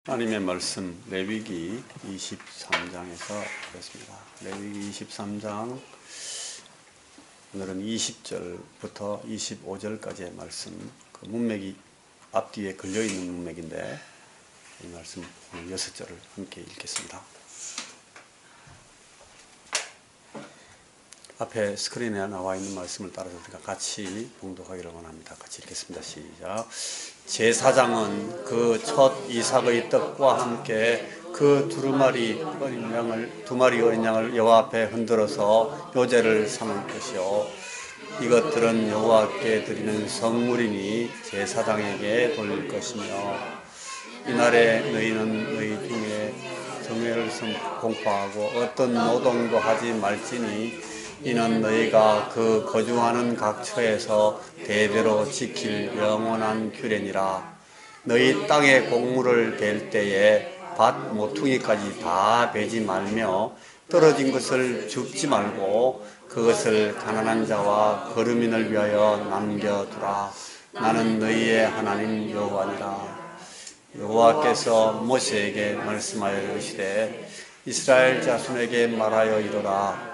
하나님의 말씀 레위기 23장에서 보겠습니다. 레위기 23장 오늘은 20절부터 25절까지의 말씀, 그 문맥이 앞뒤에 걸려있는 문맥인데 이 말씀 오늘 6절을 함께 읽겠습니다. 앞에 스크린에 나와 있는 말씀을 따라서 우리가 같이 봉독하기를 원합니다. 같이 읽겠습니다. 시작. 제사장은 그 첫 이삭의 떡과 함께 그 두 마리 어린 양을 여호와 앞에 흔들어서 요제를 삼을 것이요 이것들은 여호와께 드리는 성물이니 제사장에게 돌릴 것이며 이날에 너희는 너희 중에 정회를 공포하고 어떤 노동도 하지 말지니 이는 너희가 그 거주하는 각 처에서 대대로 지킬 영원한 규례니라. 너희 땅에 곡물을 벨 때에 밭 모퉁이까지 다 베지 말며 떨어진 것을 줍지 말고 그것을 가난한 자와 거류민을 위하여 남겨두라. 나는 너희의 하나님 여호와니라. 여호와께서 모세에게 말씀하여 이르시되 이스라엘 자손에게 말하여 이르라.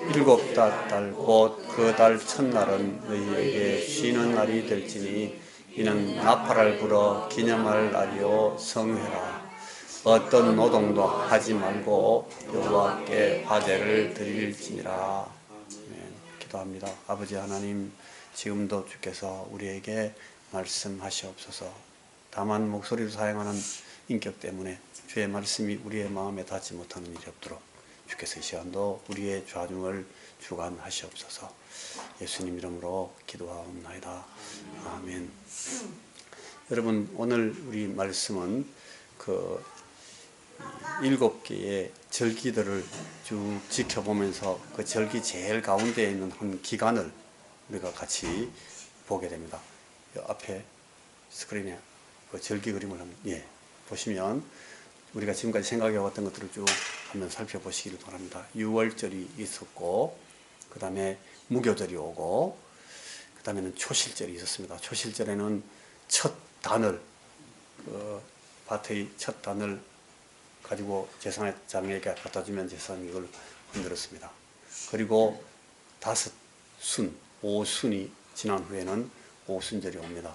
7달 곧 그 달 첫날은 너희에게 쉬는 날이 될지니 이는 나팔을 불어 기념할 날이요 성회라. 어떤 노동도 하지 말고 여호와께 화제를 드릴지니라. 기도합니다. 아버지 하나님, 지금도 주께서 우리에게 말씀하시옵소서. 다만 목소리를 사용하는 인격 때문에 주의 말씀이 우리의 마음에 닿지 못하는 일이 없도록 주께서 이 시간도 우리의 좌중을 주관하시옵소서. 예수님 이름으로 기도하옵나이다. 아멘. 여러분, 오늘 우리 말씀은 그 7개의 절기들을 쭉 지켜보면서 그 절기 제일 가운데에 있는 한 기간을 우리가 같이 보게 됩니다. 앞에 스크린에 그 절기 그림을 보시면 우리가 지금까지 생각해왔던 것들을 쭉 한번 살펴보시기를 바랍니다. 6월절이 있었고, 그 다음에 무교절이 오고, 그 다음에는 초실절이 있었습니다. 초실절에는 첫 단을, 밭의 첫 단을 가지고 제사장에게 갖다 주면 제사장이 이걸 흔들었습니다. 그리고 5순, 5순이 지난 후에는 오순절이 옵니다.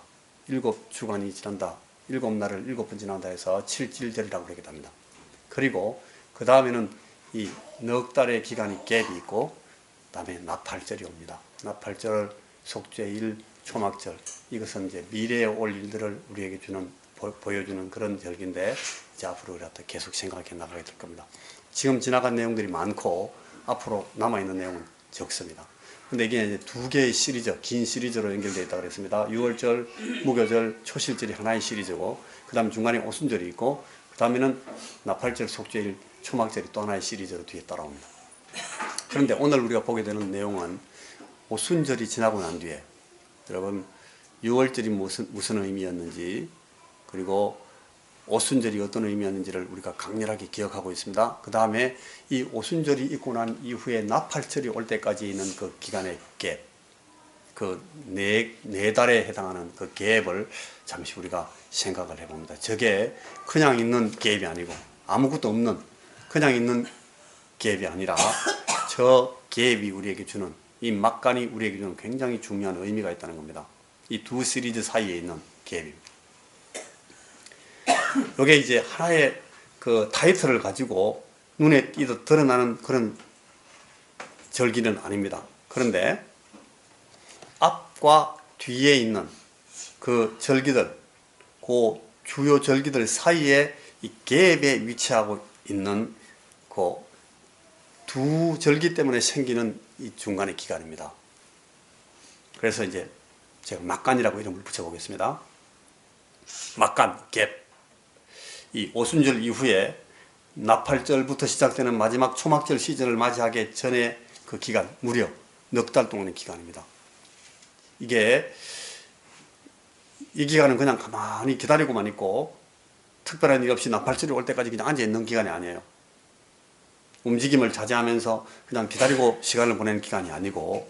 7주간이 지난다. 7날을 7번 지난다 해서 7질절이라고 그러기도 합니다. 그리고 그 다음에는 이 넉 달의 기간이 갭이 있고, 그 다음에 나팔절이 옵니다. 나팔절, 속죄일, 초막절, 이것은 이제 미래에 올 일들을 우리에게 보여주는 그런 절기인데, 이제 앞으로 우리가 계속 생각해 나가게 될 겁니다. 지금 지나간 내용들이 많고, 앞으로 남아있는 내용은 적습니다. 근데 이게 이제 2개의 시리즈, 긴 시리즈로 연결되어 있다고 그랬습니다. 6월절, 무교절, 초실절이 하나의 시리즈고, 그 다음 중간에 오순절이 있고, 그 다음에는 나팔절, 속죄일, 초막절이 또 하나의 시리즈로 뒤에 따라옵니다. 그런데 오늘 우리가 보게 되는 내용은 오순절이 지나고 난 뒤에, 여러분, 6월절이 무슨 의미였는지, 그리고 오순절이 어떤 의미였는지를 우리가 강렬하게 기억하고 있습니다. 그 다음에 이 오순절이 있고 난 이후에 나팔절이 올 때까지 있는 그 기간의 갭, 그 네 달에 해당하는 그 갭을 잠시 우리가 생각을 해봅니다. 저게 그냥 있는 갭이 아니고 아무것도 없는 그냥 있는 갭이 아니라 저 갭이 우리에게 주는, 이 막간이 우리에게 주는 굉장히 중요한 의미가 있다는 겁니다. 이 두 시리즈 사이에 있는 갭입니다. 이게 이제 하나의 그 타이틀을 가지고 눈에 띄듯 드러나는 그런 절기는 아닙니다. 그런데 앞과 뒤에 있는 그 절기들, 그 주요 절기들 사이에 이 갭에 위치하고 있는 그 두 절기 때문에 생기는 이 중간의 기간입니다. 그래서 이제 제가 막간이라고 이름을 붙여보겠습니다. 막간, 갭. 이 오순절 이후에 나팔절부터 시작되는 마지막 초막절 시즌을 맞이하기 전에 그 기간, 무려 넉 달 동안의 기간입니다. 이 기간은 그냥 가만히 기다리고만 있고 특별한 일 없이 나팔절이 올 때까지 그냥 앉아있는 기간이 아니에요. 움직임을 자제하면서 그냥 기다리고 시간을 보내는 기간이 아니고,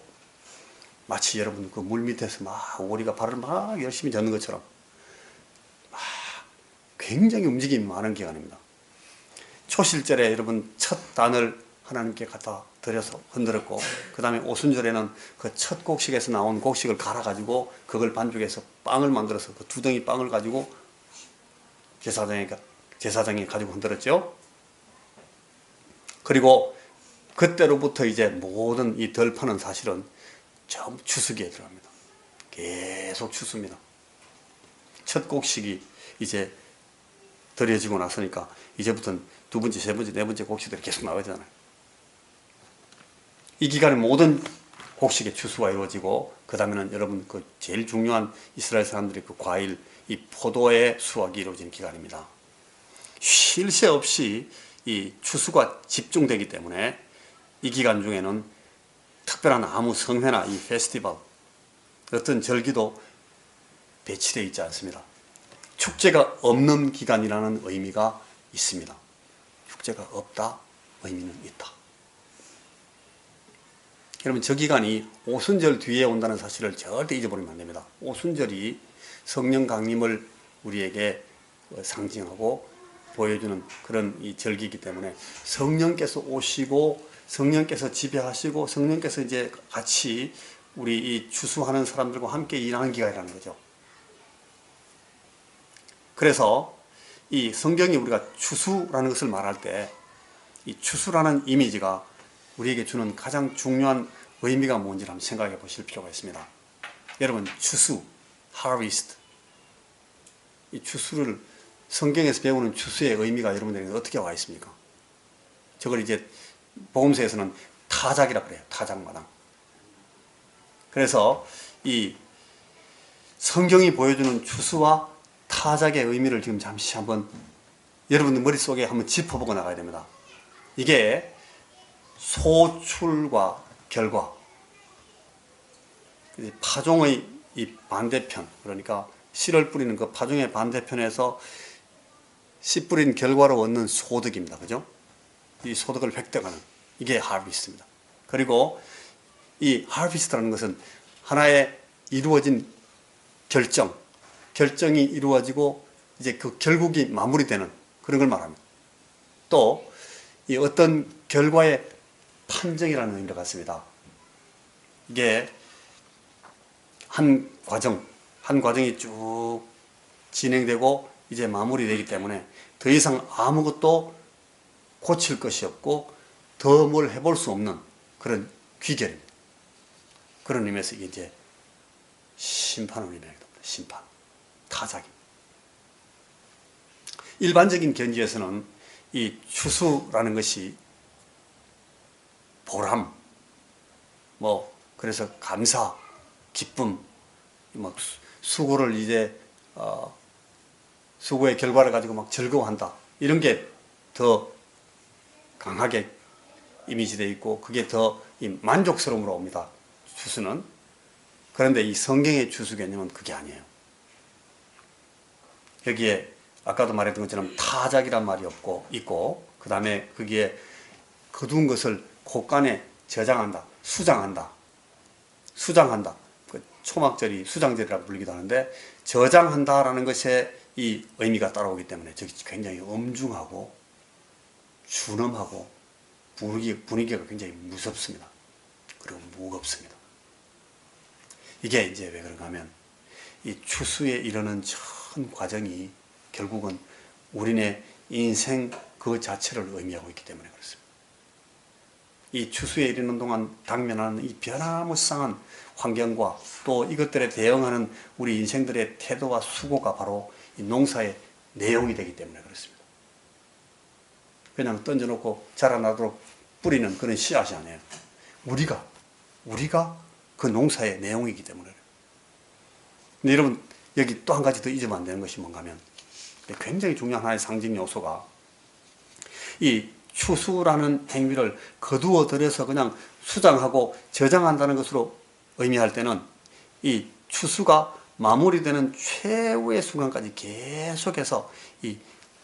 마치 여러분 그 물 밑에서 막 오리가 발을 막 열심히 젓는 것처럼 막 굉장히 움직임이 많은 기간입니다. 초실절에 여러분 첫 단을 하나님께 갖다 드려서 흔들었고, 그 다음에 오순절에는 그 첫 곡식에서 나온 곡식을 갈아가지고 그걸 반죽해서 빵을 만들어서 그 두 덩이 빵을 가지고 제사장이 가지고 흔들었죠. 그리고 그때로부터 이제 모든 이 덜판은 사실은 전부 추수기에 들어갑니다. 계속 추수입니다. 첫 곡식이 이제 드려지고 나서니까 이제부터는 두 번째, 세 번째, 네 번째 곡식들이 계속 나와야 되잖아요. 이 기간에 모든 곡식의 추수가 이루어지고, 그 다음에는 여러분 그 제일 중요한 이스라엘 사람들의 그 과일, 이 포도의 수확이 이루어지는 기간입니다. 쉴 새 없이 이 추수가 집중되기 때문에 이 기간 중에는 특별한 아무 성회나 이 페스티벌, 어떤 절기도 배치되어 있지 않습니다. 축제가 없는 기간이라는 의미가 있습니다. 축제가 없다, 의미는 있다. 여러분, 저 기간이 오순절 뒤에 온다는 사실을 절대 잊어버리면 안 됩니다. 오순절이 성령 강림을 우리에게 상징하고 보여주는 그런 이 절기이기 때문에 성령께서 오시고 성령께서 지배하시고 성령께서 이제 같이 우리 이 추수하는 사람들과 함께 일하는 기간이라는 거죠. 그래서 이 성경이 우리가 추수라는 것을 말할 때 이 추수라는 이미지가 우리에게 주는 가장 중요한 의미가 뭔지를 한번 생각해 보실 필요가 있습니다. 여러분, 추수, harvest, 이 추수를 성경에서 배우는 추수의 의미가 여러분들에게 어떻게 와 있습니까? 저걸 이제 복음서에서는 타작이라 그래요. 타작마당. 그래서 이 성경이 보여주는 추수와 타작의 의미를 지금 잠시 한번 여러분들 머릿속에 한번 짚어보고 나가야 됩니다. 이게 소출과 결과, 파종의 이 반대편, 그러니까 씨를 뿌리는 그 파종의 반대편에서 씨 뿌린 결과로 얻는 소득입니다. 그죠? 이 소득을 획득하는, 이게 하비스트입니다. 그리고 이 하비스트라는 것은 하나의 이루어진 결정이 이루어지고 이제 그 결국이 마무리되는 그런 걸 말합니다. 또 이 어떤 결과의 판정이라는 의미가 같습니다. 이게 한 과정이 쭉 진행되고 이제 마무리되기 때문에 더 이상 아무것도 고칠 것이 없고 더 뭘 해볼 수 없는 그런 귀결입니다. 그런 의미에서 이게 이제 심판을 의미합니다. 심판, 타작입니다. 일반적인 견지에서는 이 추수라는 것이 보람, 그래서 감사, 기쁨, 수고를 이제 수고의 결과를 가지고 막 즐거워한다, 이런 게 더 강하게 이미지되어 있고 그게 더 만족스러움으로 옵니다. 추수는. 그런데 이 성경의 추수 개념은 그게 아니에요. 여기에 아까도 말했던 것처럼 타작이란 말이 있고 그 다음에 거기에 거둔 것을 곳간에 저장한다, 수장한다. 그 초막절이 수장절이라고 불리기도 하는데, 저장한다라는 것에 이 의미가 따라오기 때문에 저기 굉장히 엄중하고 준엄하고 분위기가 굉장히 무섭습니다. 그리고 무겁습니다. 이게 이제 왜 그런가 하면 이 추수에 이르는 전 과정이 결국은 우리네 인생 그 자체를 의미하고 있기 때문에 그렇습니다. 이 추수에 이르는 동안 당면하는 이 변화무쌍한 환경과 또 이것들에 대응하는 우리 인생들의 태도와 수고가 바로 이 농사의 내용이 되기 때문에 그렇습니다. 그냥 던져놓고 자라나도록 뿌리는 그런 씨앗이 아니에요. 우리가 그 농사의 내용이기 때문에. 근데 여러분, 여기 또 한 가지 더 잊으면 안 되는 것이 뭔가 하면 굉장히 중요한 하나의 상징 요소가 이 추수라는 행위를 거두어 들여서 그냥 수장하고 저장한다는 것으로 의미할 때는 이 추수가 마무리되는 최후의 순간까지 계속해서 이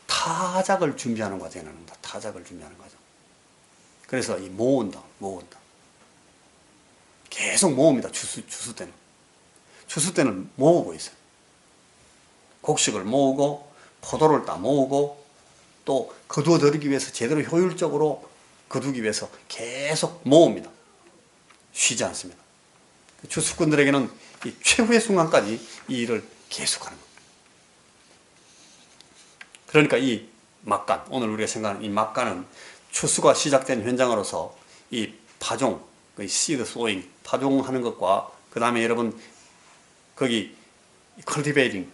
타작을 준비하는 과정이 나옵니다. 타작을 준비하는 과정. 그래서 이 모은다. 계속 모읍니다. 추수 때는. 추수 때는 모으고 있어요. 곡식을 모으고 포도를 따모으고 또 거두어 들이기 위해서 제대로 효율적으로 거두기 위해서 계속 모읍니다. 쉬지 않습니다. 추수꾼들에게는 이 최후의 순간까지 이 일을 계속하는 겁니다. 그러니까 이 막간, 오늘 우리가 생각하는 이 막간은 추수가 시작된 현장으로서 이 파종, 시드 소잉, 파종하는 것과 그 다음에 여러분 거기 컬티베이팅,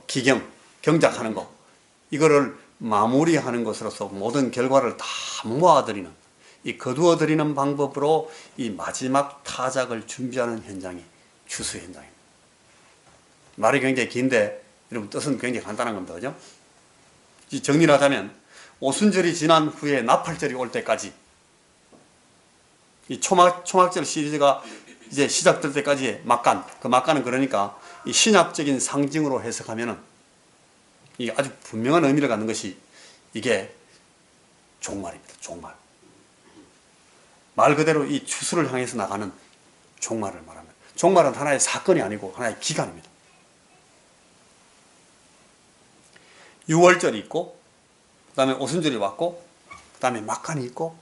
기경, 경작하는 것, 이거를 마무리하는 것으로서 모든 결과를 다 모아드리는, 이 거두어드리는 방법으로 이 마지막 타작을 준비하는 현장이 추수 현장입니다. 말이 굉장히 긴데 여러분 뜻은 굉장히 간단한 겁니다. 그죠? 정리를 하자면 오순절이 지난 후에 나팔절이 올 때까지, 이 초막절 시리즈가 이제 시작될 때까지의 막간, 그 막간은 그러니까 이 신약적인 상징으로 해석하면은 이게 아주 분명한 의미를 갖는 것이 이게 종말입니다. 종말. 말 그대로 이 추수를 향해서 나가는 종말을 말합니다. 종말은 하나의 사건이 아니고 하나의 기간입니다. 6월절이 있고, 그 다음에 오순절이 왔고, 그 다음에 막간이 있고,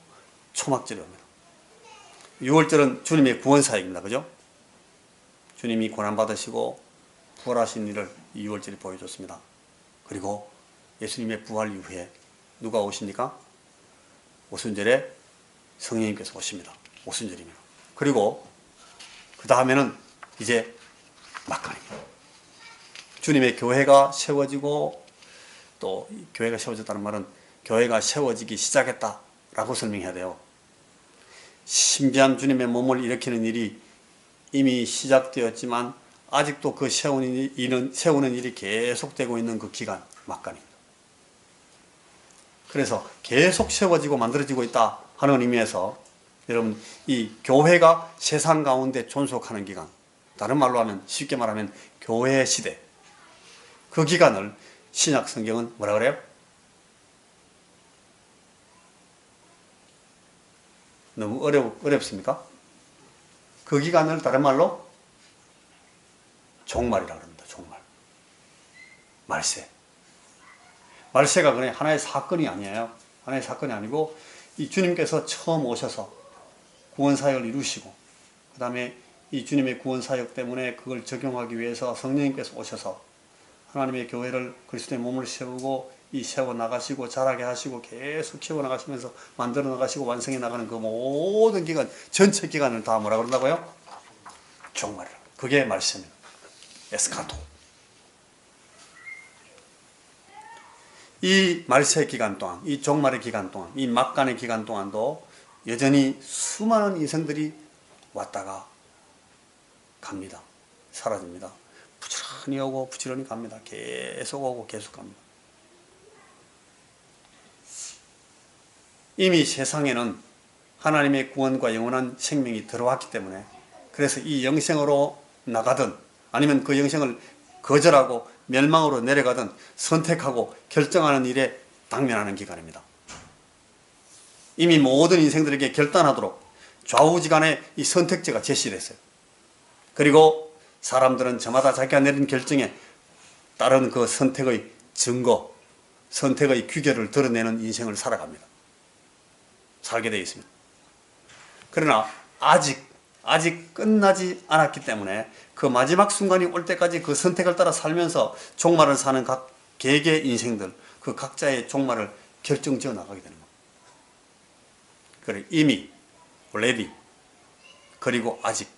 초막절이 옵니다. 6월절은 주님의 구원사역입니다. 그죠? 주님이 고난받으시고 부활하신 일을 6월절이 보여줬습니다. 그리고 예수님의 부활 이후에 누가 오십니까? 오순절에 성령님께서 오십니다. 오순절입니다. 그리고 그 다음에는 이제 막간입니다. 주님의 교회가 세워지고, 또 교회가 세워졌다는 말은 교회가 세워지기 시작했다라고 설명해야 돼요. 신비한 주님의 몸을 일으키는 일이 이미 시작되었지만 아직도 그 세우는 일이 계속되고 있는 그 기간, 막간입니다. 그래서 계속 세워지고 만들어지고 있다 하는 의미에서 여러분, 이 교회가 세상 가운데 존속하는 기간, 다른 말로 하면, 쉽게 말하면 교회 시대, 그 기간을 신약 성경은 뭐라 그래요? 너무 어렵습니까? 그 기간을 다른 말로 종말이라고 합니다. 종말. 말세. 말세가 그냥 하나의 사건이 아니에요. 하나의 사건이 아니고, 이 주님께서 처음 오셔서 구원사역을 이루시고, 그 다음에 이 주님의 구원사역 때문에 그걸 적용하기 위해서 성령님께서 오셔서 하나님의 교회를, 그리스도의 몸을 세우고, 이 세워 나가시고 자라게 하시고 계속 키워 나가시면서 만들어 나가시고 완성해 나가는 그 모든 기간, 전체 기간을 다 뭐라 그런다고요? 종말이라. 그게 말씀입니다. 에스카토. 이 말세 기간 동안, 이 종말의 기간 동안, 이 막간의 기간 동안도 여전히 수많은 인생들이 왔다가 갑니다. 사라집니다. 부지런히 오고 부지런히 갑니다. 계속 오고 계속 갑니다. 이미 세상에는 하나님의 구원과 영원한 생명이 들어왔기 때문에, 그래서 이 영생으로 나가든 아니면 그 영생을 거절하고 멸망으로 내려가든 선택하고 결정하는 일에 당면하는 기간입니다. 이미 모든 인생들에게 결단하도록 좌우지간에 이 선택지가 제시됐어요. 그리고 사람들은 저마다 자기가 내린 결정에 따른 그 선택의 증거, 선택의 귀결을 드러내는 인생을 살아갑니다. 살게 되어 있습니다. 그러나 아직 끝나지 않았기 때문에 그 마지막 순간이 올 때까지 그 선택을 따라 살면서 종말을 사는 각 개개의 인생들, 그 각자의 종말을 결정지어 나가게 되는 겁니다. 그래, 이미, already, 그리고 아직,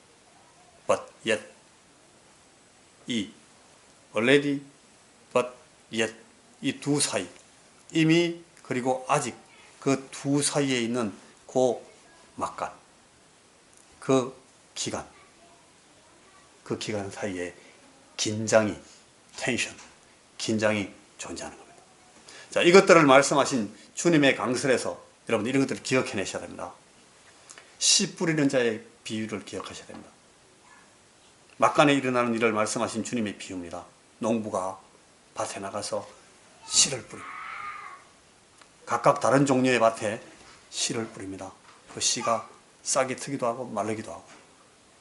but yet. 이 already, but yet, 이 두 사이, 이미 그리고 아직, 그 두 사이에 있는 그 막간, 그 기간 사이에 긴장이, 텐션, 긴장이 존재하는 겁니다. 자, 이것들을 말씀하신 주님의 강설에서 여러분 이런 것들을 기억해내셔야 됩니다. 씨 뿌리는 자의 비유를 기억하셔야 됩니다. 막간에 일어나는 일을 말씀하신 주님의 비유입니다. 농부가 밭에 나가서 씨를 뿌립니다. 각각 다른 종류의 밭에 씨를 뿌립니다. 그 씨가 싹이 트기도 하고 마르기도 하고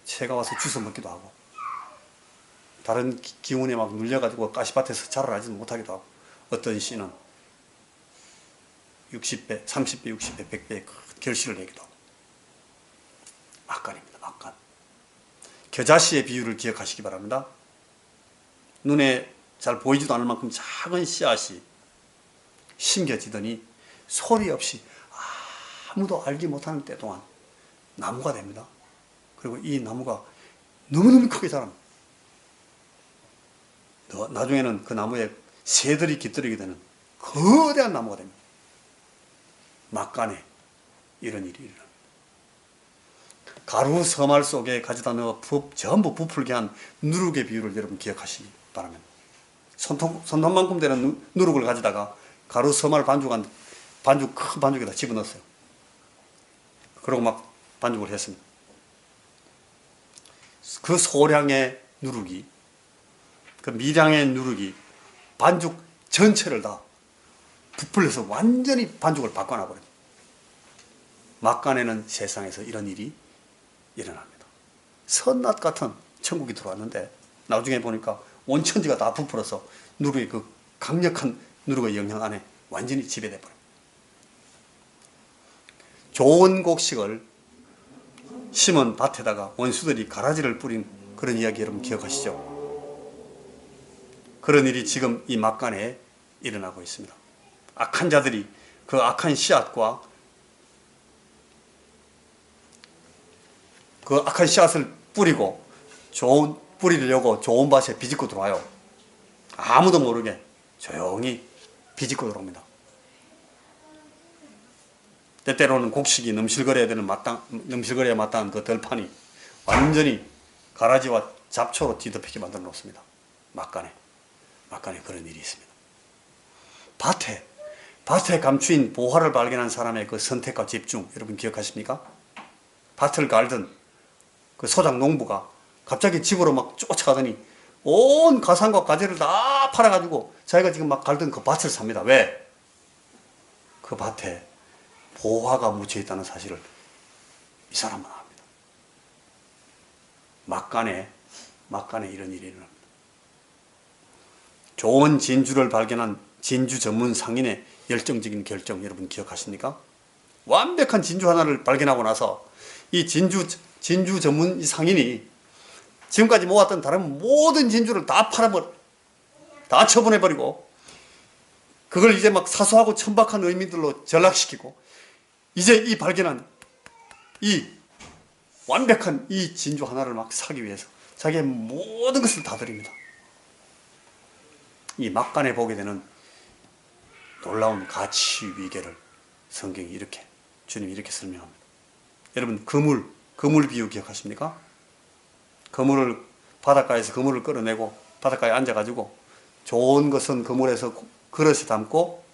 새가 와서 주워 먹기도 하고 다른 기운에 막 눌려가지고 가시밭에서 자라나지 못하기도 하고 어떤 씨는 60배, 30배, 60배, 100배의 결실을 내기도 하고. 막간입니다. 막간. 겨자씨의 비유를 기억하시기 바랍니다. 눈에 잘 보이지도 않을 만큼 작은 씨앗이 심겨지더니 소리 없이 아무도 알지 못하는 때 동안 나무가 됩니다. 그리고 이 나무가 너무너무 크게 자랍니다. 나중에는 그 나무에 새들이 깃들이게 되는 거대한 나무가 됩니다. 막간에 이런 일이 일어납니다. 가루 서말 속에 가져다 넣어 전부 부풀게 한 누룩의 비유를 여러분 기억하시기 바랍니다. 손톱만큼 되는 누룩을 가져다가 가루 서말 큰 반죽에다 집어넣었어요. 그리고 막 반죽을 했습니다. 그 소량의 누룩이, 그 미량의 누룩이 반죽 전체를 다 부풀려서 완전히 반죽을 바꿔놔버립니다. 막간에는 세상에서 이런 일이 일어납니다. 선낫 같은 천국이 들어왔는데 나중에 보니까 온 천지가 다 부풀어서 누룩의 그 강력한 누룩의 영향 안에 완전히 지배돼 버립니다. 좋은 곡식을 심은 밭에다가 원수들이 가라지를 뿌린 그런 이야기 여러분 기억하시죠? 그런 일이 지금 이 막간에 일어나고 있습니다. 악한 자들이 그 악한 씨앗과 그 악한 씨앗을 뿌리고 뿌리려고 좋은 밭에 비집고 들어와요. 아무도 모르게 조용히 비집고 들어옵니다. 때때로는 곡식이 넘실거려야 마땅한 그 덜판이 완전히 가라지와 잡초로 뒤덮이게 만들어 놓습니다. 막간에 그런 일이 있습니다. 밭에 감추인 보화를 발견한 사람의 그 선택과 집중, 여러분 기억하십니까? 밭을 갈던 그 소작 농부가 갑자기 집으로 막 쫓아가더니 온 가산과 가재를 다 팔아가지고 자기가 지금 막 갈던 그 밭을 삽니다. 왜? 그 밭에 보화가 묻혀 있다는 사실을 이 사람은 압니다. 막간에 이런 일이 일어납니다. 좋은 진주를 발견한 진주 전문 상인의 열정적인 결정, 여러분 기억하십니까? 완벽한 진주 하나를 발견하고 나서 이 진주 전문 상인이 지금까지 모았던 다른 모든 진주를 다 다 처분해버리고 그걸 이제 막 사소하고 천박한 의미들로 전락시키고 이제 이 발견한 이 완벽한 이 진주 하나를 막 사기 위해서 자기의 모든 것을 다 드립니다. 이 막간에 보게 되는 놀라운 가치 위계를 성경이 주님이 이렇게 설명합니다. 여러분 그물 비유 기억하십니까? 바닷가에서 그물을 끌어내고 바닷가에 앉아가지고 좋은 것은 그물에서 그릇에 담고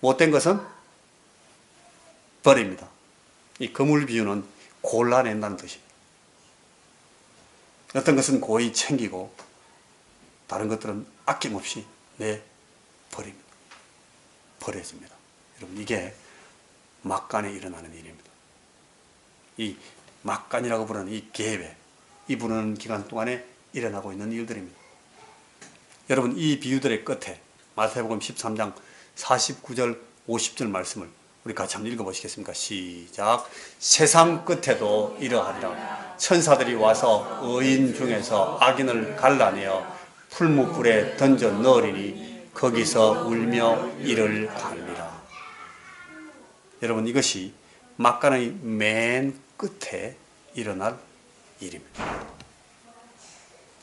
못된 것은 버립니다. 이 그물 비유는 골라낸다는 뜻입니다. 어떤 것은 고이 챙기고 다른 것들은 아낌없이 내버립니다. 버려집니다. 여러분 이게 막간에 일어나는 일입니다. 이 막간이라고 부르는 이 계획, 이 부르는 기간 동안에 일어나고 있는 일들입니다. 여러분 이 비유들의 끝에 마태복음 13장 49절 50절 말씀을 우리 같이 한번 읽어보시겠습니까? 시작. 세상 끝에도 이러하리라. 천사들이 와서 의인 중에서 악인을 갈라내어 풀무불에 던져 넣으리니 거기서 울며 이를 갈리라. 여러분 이것이 막간의 맨 끝에 일어날 일입니다.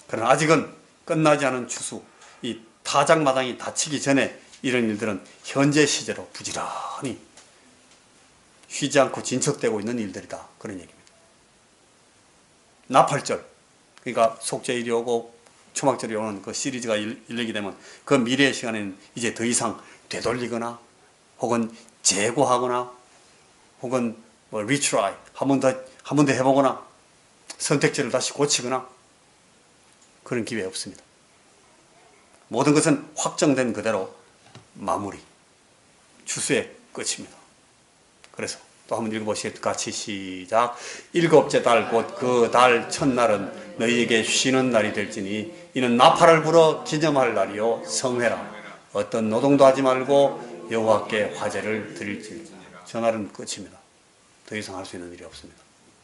그러나 아직은 끝나지 않은 추수, 이 타작마당이 닫히기 전에 이런 일들은 현재 시제로 부지런히 쉬지 않고 진척되고 있는 일들이다. 그런 얘기입니다. 나팔절, 그러니까 속죄일이 오고 초막절이 오는 그 시리즈가 열리게 되면 그 미래의 시간에는 이제 더 이상 되돌리거나 혹은 재고하거나 혹은 뭐 retry, 한 번 더 해보거나 선택지를 다시 고치거나 그런 기회 없습니다. 모든 것은 확정된 그대로 마무리, 추수의 끝입니다. 그래서 또 한번 읽어보시겠습니다. 같이 시작. 일곱째 달 곧 그 달 첫날은 너희에게 쉬는 날이 될지니 이는 나팔을 불어 기념할 날이요 성회라. 어떤 노동도 하지 말고 여호와께 화제를 드릴지. 전날은 끝입니다. 더 이상 할 수 있는 일이 없습니다.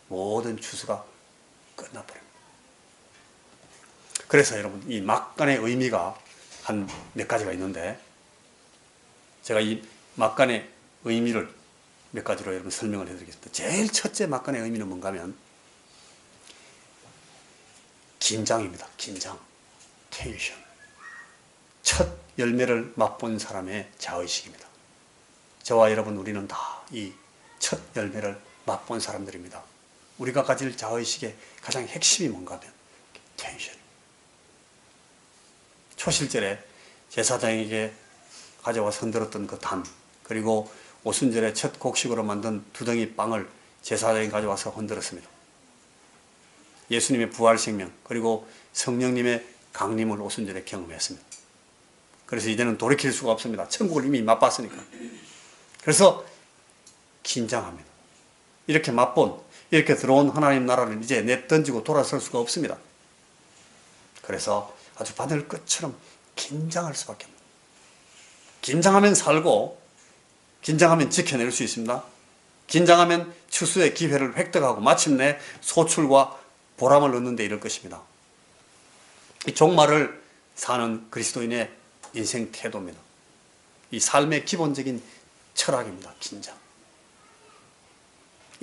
모든 추수가 끝나버립니다. 그래서 여러분 이 막간의 의미가 한 몇 가지가 있는데, 제가 이 막간의 의미를 몇 가지로 여러분 설명을 해드리겠습니다. 제일 첫째 막간의 의미는 뭔가 하면 긴장입니다. 긴장, 텐션. 첫 열매를 맛본 사람의 자의식입니다. 저와 여러분 우리는 다 이 첫 열매를 맛본 사람들입니다. 우리가 가질 자의식의 가장 핵심이 뭔가 하면 텐션. 초실절에 제사장에게 가져와서 흔들었던 그 담, 그리고 오순절에 첫 곡식으로 만든 두덩이 빵을 제사장이 가져와서 흔들었습니다. 예수님의 부활 생명, 그리고 성령님의 강림을 오순절에 경험했습니다. 그래서 이제는 돌이킬 수가 없습니다. 천국을 이미 맛봤으니까. 그래서 긴장합니다. 이렇게 맛본, 이렇게 들어온 하나님 나라를 이제 내던지고 돌아설 수가 없습니다. 그래서 아주 바늘 끝처럼 긴장할 수밖에 없습니다. 긴장하면 살고, 긴장하면 지켜낼 수 있습니다. 긴장하면 추수의 기회를 획득하고 마침내 소출과 보람을 얻는 데 이를 것입니다. 이 종말을 사는 그리스도인의 인생 태도입니다. 이 삶의 기본적인 철학입니다. 긴장.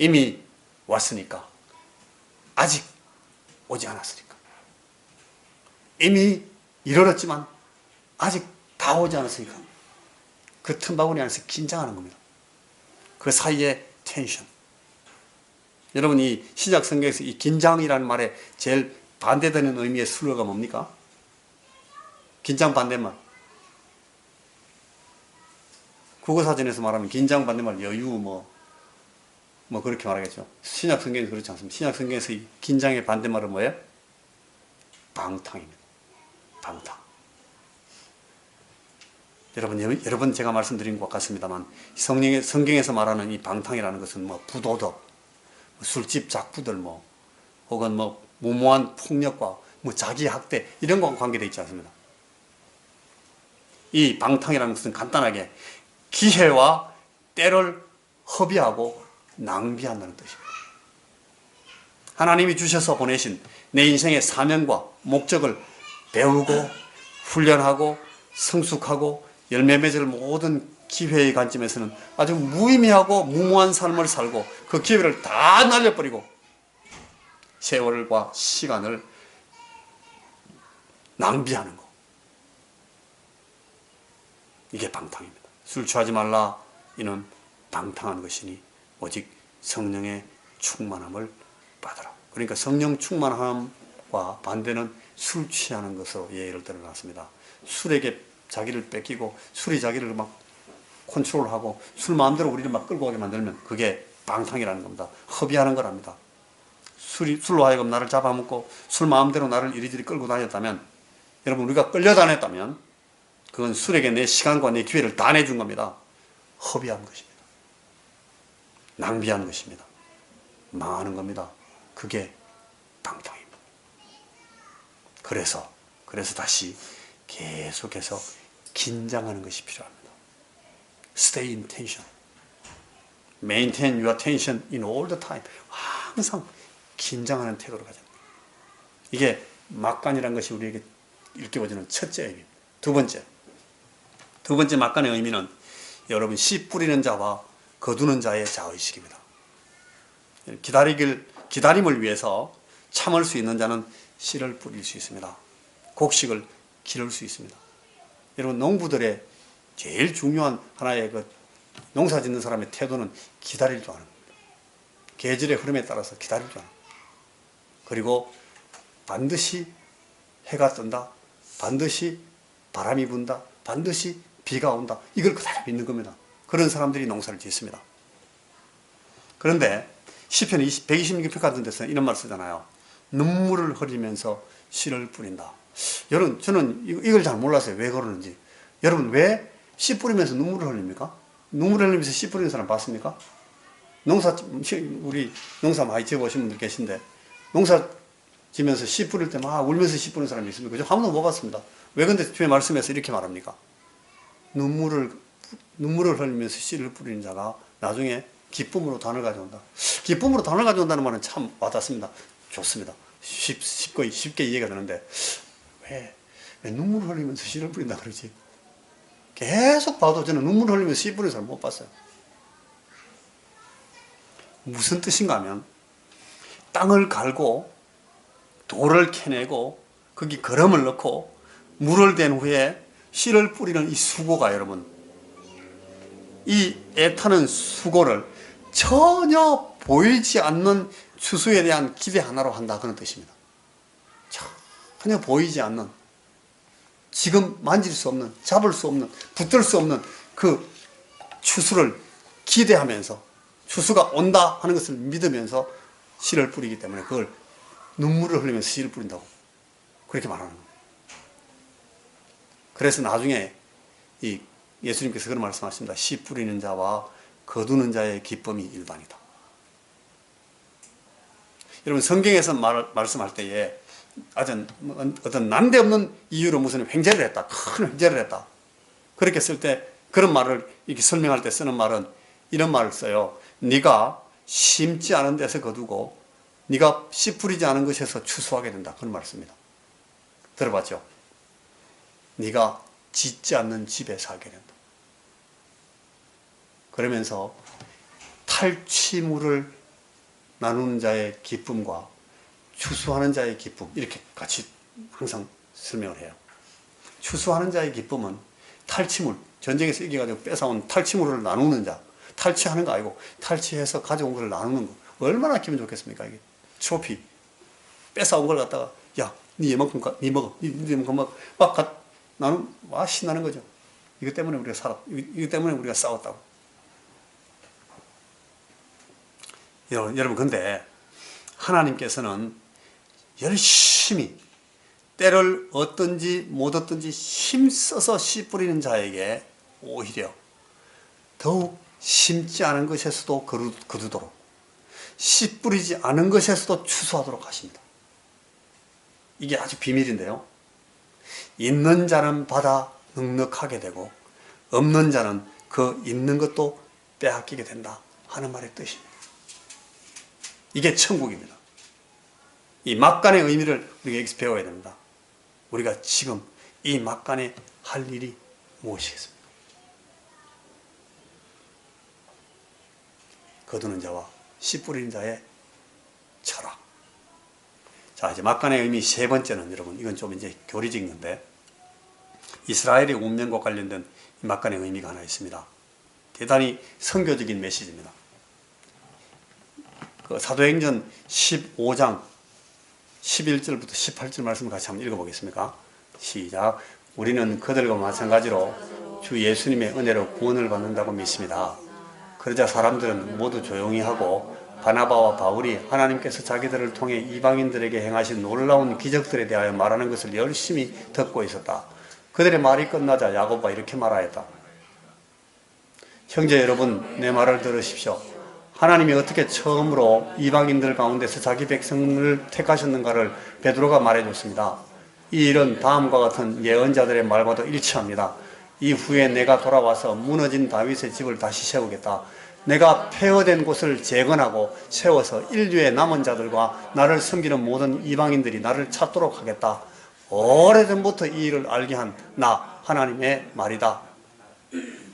이미 왔으니까, 아직 오지 않았으니까. 이미 이르렀지만 아직 다 오지 않았으니까 그 틈바구니 안에서 긴장하는 겁니다. 그 사이에 텐션. 여러분 이 신약 성경에서 이 긴장이라는 말에 제일 반대되는 의미의 순서가 뭡니까? 긴장 반대말. 국어사전에서 말하면 긴장 반대말 여유 뭐 그렇게 말하겠죠. 신약 성경에서 그렇지 않습니다. 신약 성경에서 이 긴장의 반대말은 뭐예요? 방탕입니다. 방탕. 여러 번 제가 말씀드린 것 같습니다만 성경에서 말하는 이 방탕이라는 것은 뭐 부도덕, 술집 작부들 혹은 무모한 폭력과 자기 학대 이런 것과 관계되어 있지 않습니다. 이 방탕이라는 것은 간단하게 기회와 때를 허비하고 낭비한다는 뜻입니다. 하나님이 주셔서 보내신 내 인생의 사명과 목적을 배우고 훈련하고 성숙하고 열매 맺을 모든 기회의 관점에서는 아주 무의미하고 무모한 삶을 살고 그 기회를 다 날려버리고 세월과 시간을 낭비하는 것. 이게 방탕입니다. 술 취하지 말라. 이는 방탕한 것이니 오직 성령의 충만함을 받으라. 그러니까 성령 충만함과 반대는 술 취하는 것으로 예를 들어놨습니다. 술에게 자기를 뺏기고 술이 자기를 막 컨트롤하고 술 마음대로 우리를 막 끌고 가게 만들면 그게 방탕이라는 겁니다. 허비하는 거랍니다. 술로 하여금 나를 잡아먹고 술 마음대로 나를 이리저리 끌고 다녔다면, 여러분 우리가 끌려다녔다면 그건 술에게 내 시간과 내 기회를 다 내준 겁니다. 허비한 것입니다. 낭비한 것입니다. 망하는 겁니다. 그게 방탕입니다. 그래서 다시 계속해서 긴장하는 것이 필요합니다. Stay in tension. Maintain your tension in all the time. 항상 긴장하는 태도를 가져야 합니다. 이게 막간이라는 것이 우리에게 일깨워주는 첫째 의미입니다. 두 번째 막간의 의미는 여러분 씨 뿌리는 자와 거두는 자의 자의식입니다. 기다림을 위해서 참을 수 있는 자는 씨를 뿌릴 수 있습니다. 곡식을 기를 수 있습니다. 여러분 농부들의 제일 중요한 하나의 농사 짓는 사람의 태도는 기다릴 줄 아는 겁니다. 계절의 흐름에 따라서 기다릴 줄 아는 겁니다. 그리고 반드시 해가 뜬다, 반드시 바람이 분다, 반드시 비가 온다, 이걸 그대로 믿는 겁니다. 그런 사람들이 농사를 짓습니다. 그런데 시편 126편 같은 데서는 이런 말 쓰잖아요. 눈물을 흘리면서 씨를 뿌린다. 여러분 저는 이걸 잘 몰랐어요. 왜 그러는지. 여러분 왜 씨 뿌리면서 눈물을 흘립니까? 눈물을 흘리면서 씨 뿌리는 사람 봤습니까? 우리 농사 많이 지어보신 분들 계신데 농사 지면서 씨 뿌릴 때 막 울면서 씨 뿌리는 사람이 있습니까? 저 한 번도 못 봤습니다. 왜 근데 주의 말씀에서 이렇게 말합니까? 눈물을 흘리면서 씨를 뿌리는 자가 나중에 기쁨으로 단을 가져온다. 기쁨으로 단을 가져온다는 말은 참 와닿습니다. 좋습니다. 쉽게 이해가 되는데 왜 눈물을 흘리면서 씨를 뿌린다 그러지? 계속 봐도 저는 눈물을 흘리면서 씨 뿌리는 사람 못 봤어요. 무슨 뜻인가 하면 땅을 갈고 돌을 캐내고 거기 거름을 넣고 물을 댄 후에 씨를 뿌리는 이 수고가 여러분, 이 애타는 수고를 전혀 보이지 않는 추수에 대한 기대 하나로 한다 그런 뜻입니다. 전혀 보이지 않는, 지금 만질 수 없는, 잡을 수 없는, 붙들 수 없는 그 추수를 기대하면서 추수가 온다 하는 것을 믿으면서 씨를 뿌리기 때문에 그걸 눈물을 흘리면서 씨를 뿌린다고 그렇게 말하는 거예요. 그래서 나중에 이 예수님께서 그런 말씀하십니다. 씨 뿌리는 자와 거두는 자의 기쁨이 일반이다. 여러분 성경에서 말씀할 때에 어떤 난데없는 이유로 무슨 횡재를 했다, 큰 횡재를 했다, 그렇게 쓸 때 그런 말을 이렇게 설명할 때 쓰는 말은 이런 말을 써요. 네가 심지 않은 데서 거두고 네가 씨 뿌리지 않은 것에서 추수하게 된다, 그런 말을 씁니다. 들어봤죠? 네가 짓지 않는 집에 살게 된다. 그러면서 탈취물을 나누는 자의 기쁨과 추수하는 자의 기쁨, 이렇게 같이 항상 설명을 해요. 추수하는 자의 기쁨은 탈취물, 전쟁에서 이겨가지고 뺏어온 탈취물을 나누는 자, 탈취하는 거 아니고 탈취해서 가져온 걸 나누는 거. 얼마나 기분 좋겠습니까? 이게 초피 뺏어온 걸 갖다가 야, 니 이만큼 니 먹어, 니 이만큼 먹어, 막 나는 와 신나는 거죠. 이것 때문에 우리가 이것 때문에 우리가 싸웠다고. 여러분 근데 하나님께서는 열심히 때를 얻든지 못 얻든지 힘써서 씨 뿌리는 자에게 오히려 더욱 심지 않은 것에서도 거두도록, 씨 뿌리지 않은 것에서도 추수하도록 하십니다. 이게 아주 비밀인데요. 있는 자는 받아 넉넉하게 되고 없는 자는 그 있는 것도 빼앗기게 된다 하는 말의 뜻입니다. 이게 천국입니다. 이 막간의 의미를 우리가 여기서 배워야 됩니다. 우리가 지금 이 막간에 할 일이 무엇이겠습니까? 거두는 자와 씨 뿌리는 자의 철학. 자, 이제 막간의 의미 세 번째는 여러분, 이건 좀 이제 교리적인 건데, 이스라엘의 운명과 관련된 막간의 의미가 하나 있습니다. 대단히 선교적인 메시지입니다. 그 사도행전 15장 11절부터 18절 말씀을 같이 한번 읽어보겠습니까? 시작. 우리는 그들과 마찬가지로 주 예수님의 은혜로 구원을 받는다고 믿습니다. 그러자 사람들은 모두 조용히 하고 바나바와 바울이 하나님께서 자기들을 통해 이방인들에게 행하신 놀라운 기적들에 대하여 말하는 것을 열심히 듣고 있었다. 그들의 말이 끝나자 야고보가 이렇게 말하였다. 형제 여러분, 내 말을 들으십시오. 하나님이 어떻게 처음으로 이방인들 가운데서 자기 백성을 택하셨는가를 베드로가 말해줬습니다. 이 일은 다음과 같은 예언자들의 말과도 일치합니다. 이후에 내가 돌아와서 무너진 다윗의 집을 다시 세우겠다. 내가 폐허된 곳을 재건하고 세워서 인류의 남은 자들과 나를 섬기는 모든 이방인들이 나를 찾도록 하겠다. 오래전부터 이 일을 알게 한 나 하나님의 말이다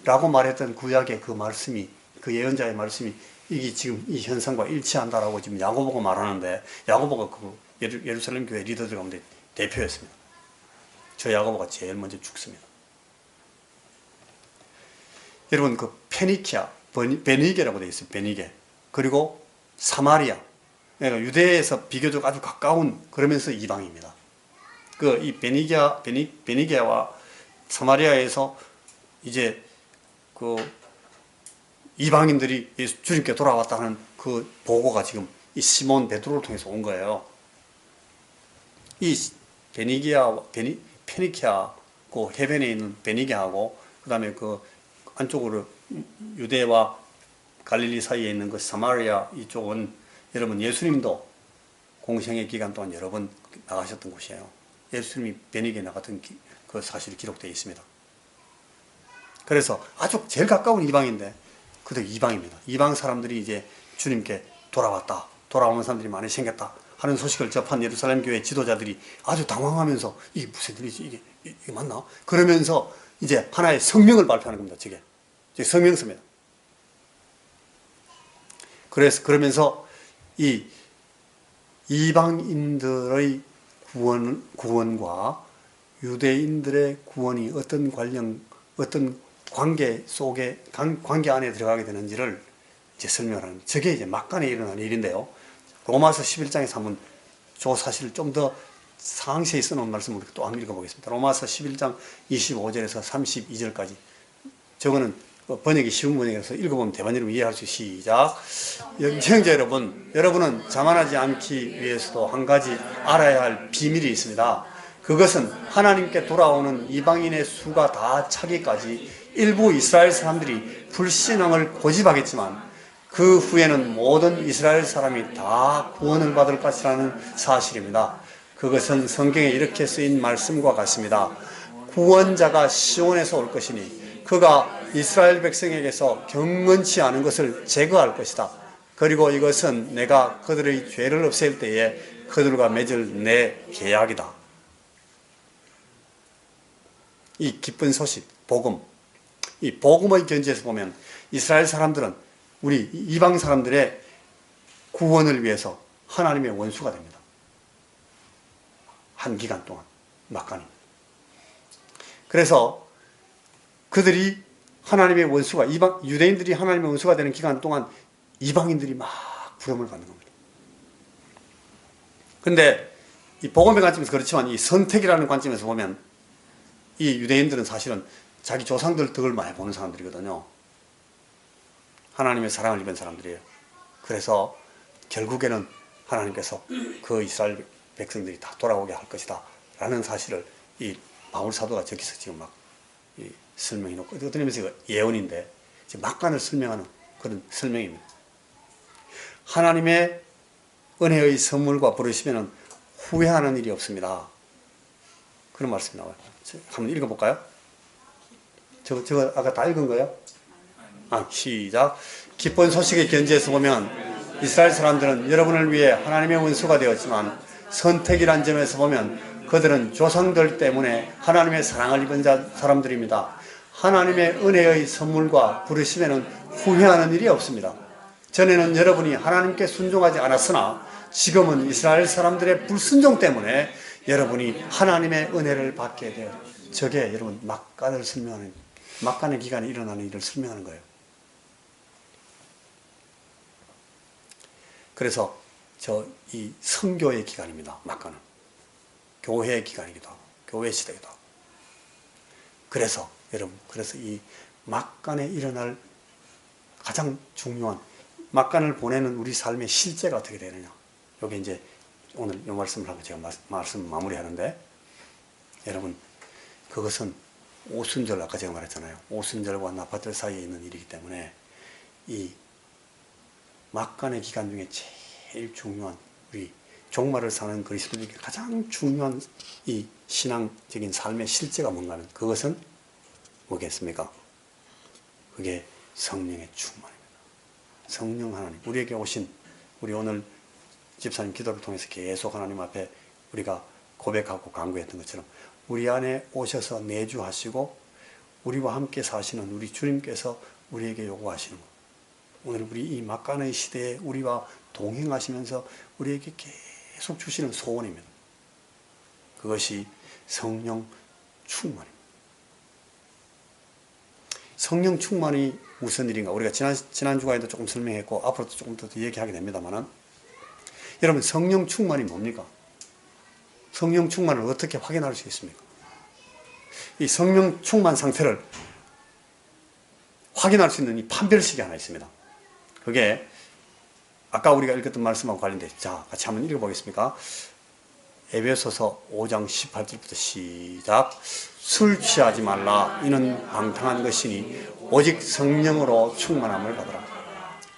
라고 말했던 구약의 그 말씀이, 그 예언자의 말씀이 이게 지금 이 현상과 일치한다라고 지금 야고보가 말하는데, 야고보가 그 예루살렘 교회 리더들 가운데 대표였습니다. 저 야고보가 제일 먼저 죽습니다. 여러분 그 페니키아, 베니게라고 되어 있어요. 베니게. 그리고 사마리아. 그러니까 유대에서 비교적 아주 가까운, 그러면서 이방입니다. 그 이 베니게와 사마리아에서 이제 그 이방인들이 주님께 돌아왔다는 그 보고가 지금 이 시몬 베드로를 통해서 온 거예요. 이 페니키아 그 해변에 있는 베니게하고 그 다음에 그 안쪽으로 유대와 갈릴리 사이에 있는 그 사마리아 이쪽은 여러분 예수님도 공생의 기간 동안 여러 번 나가셨던 곳이에요. 예수님이 베니게 나갔던 그 사실이 기록되어 있습니다. 그래서 아주 제일 가까운 이방인데 그도 이방입니다. 이방 사람들이 이제 주님께 돌아왔다, 돌아오는 사람들이 많이 생겼다 하는 소식을 접한 예루살렘 교회 지도자들이 아주 당황하면서 이게 무슨 일이지, 이게 맞나? 그러면서 이제 하나의 성명을 발표하는 겁니다. 저게 성명서입니다. 그러면서 이 이방인들의 구원과 유대인들의 구원이 어떤 관계 속에, 관계 안에 들어가게 되는지를 이제 설명하는, 저게 이제 막간에 일어나는 일인데요. 로마서 11장에서 한번 저 사실을 좀 더 상세히 써놓은 말씀을 또 한번 읽어보겠습니다. 로마서 11장 25절에서 32절까지. 저거는 번역이 쉬운 번역이라서 읽어보면 대반이로 이해할 수 있어요. 시작. 형제 여러분, 여러분은 자만하지 않기 위해서도 한 가지 알아야 할 비밀이 있습니다. 그것은 하나님께 돌아오는 이방인의 수가 다 차기까지 일부 이스라엘 사람들이 불신앙을 고집하겠지만 그 후에는 모든 이스라엘 사람이 다 구원을 받을 것이라는 사실입니다. 그것은 성경에 이렇게 쓰인 말씀과 같습니다. 구원자가 시온에서 올 것이니 그가 이스라엘 백성에게서 경건치 않은 것을 제거할 것이다. 그리고 이것은 내가 그들의 죄를 없앨 때에 그들과 맺을 내 계약이다. 이 기쁜 소식, 복음, 이 복음의 견지에서 보면 이스라엘 사람들은 우리 이방 사람들의 구원을 위해서 하나님의 원수가 됩니다. 한 기간 동안 막간입니다. 그래서 그들이 하나님의 원수가, 유대인들이 하나님의 원수가 되는 기간 동안 이방인들이 막 부름을 받는 겁니다. 근데 이 복음의 관점에서 그렇지만 이 선택이라는 관점에서 보면 이 유대인들은 사실은 자기 조상들 덕을 많이 보는 사람들이거든요. 하나님의 사랑을 입은 사람들이에요. 그래서 결국에는 하나님께서 그 이스라엘 백성들이 다 돌아오게 할 것이다 라는 사실을 이 바울 사도가 저기서 지금 막 설명해 놓고, 어떤 의미에서 예언인데 막간을 설명하는 그런 설명입니다. 하나님의 은혜의 선물과 부르시면 후회하는 일이 없습니다. 그런 말씀이 나와요. 한번 읽어볼까요? 저거 아까 다 읽은 거예요? 시작. 기쁜 소식의 견지에서 보면 이스라엘 사람들은 여러분을 위해 하나님의 원수가 되었지만 선택이란 점에서 보면 그들은 조상들 때문에 하나님의 사랑을 입은 사람들입니다. 하나님의 은혜의 선물과 부르심에는 후회하는 일이 없습니다. 전에는 여러분이 하나님께 순종하지 않았으나 지금은 이스라엘 사람들의 불순종 때문에 여러분이 하나님의 은혜를 받게 되어, 저게 여러분 막간을 설명하는, 막간의 기간에 일어나는 일을 설명하는 거예요. 그래서 이 선교의 기간입니다. 막간은 교회의 기간이기도 하고 교회 시대이기도 하고. 그래서 여러분, 그래서 이 막간에 일어날 가장 중요한, 막간을 보내는 우리 삶의 실제가 어떻게 되느냐, 여기 이제 오늘 이 말씀을 하고 제가 말씀 마무리하는데, 여러분 그것은 오순절, 아까 제가 말했잖아요. 오순절과 나팔절 사이에 있는 일이기 때문에 이 막간의 기간 중에 제일 중요한, 우리 종말을 사는 그리스도인에게 가장 중요한 이 신앙적인 삶의 실제가 뭔가 하는, 그것은 뭐겠습니까? 그게 성령의 충만입니다. 성령 하나님, 우리에게 오신, 우리 오늘 집사님 기도를 통해서 계속 하나님 앞에 우리가 고백하고 간구했던 것처럼 우리 안에 오셔서 내주하시고 우리와 함께 사시는 우리 주님께서 우리에게 요구하시는 것, 오늘 우리 이 막간의 시대에 우리와 동행하시면서 우리에게 계속 주시는 소원입니다. 그것이 성령 충만입니다. 성령 충만이 무슨 일인가, 우리가 지난 주간에도 조금 설명했고 앞으로도 조금 더 얘기하게 됩니다만은, 여러분 성령 충만이 뭡니까? 성령 충만을 어떻게 확인할 수 있습니까? 이 성령 충만 상태를 확인할 수 있는 이 판별식이 하나 있습니다. 그게 아까 우리가 읽었던 말씀하고 관련돼 있죠. 자, 같이 한번 읽어보겠습니까? 에베소서 5장 18절부터 시작. 술 취하지 말라. 이는 방탕한 것이니 오직 성령으로 충만함을 받으라.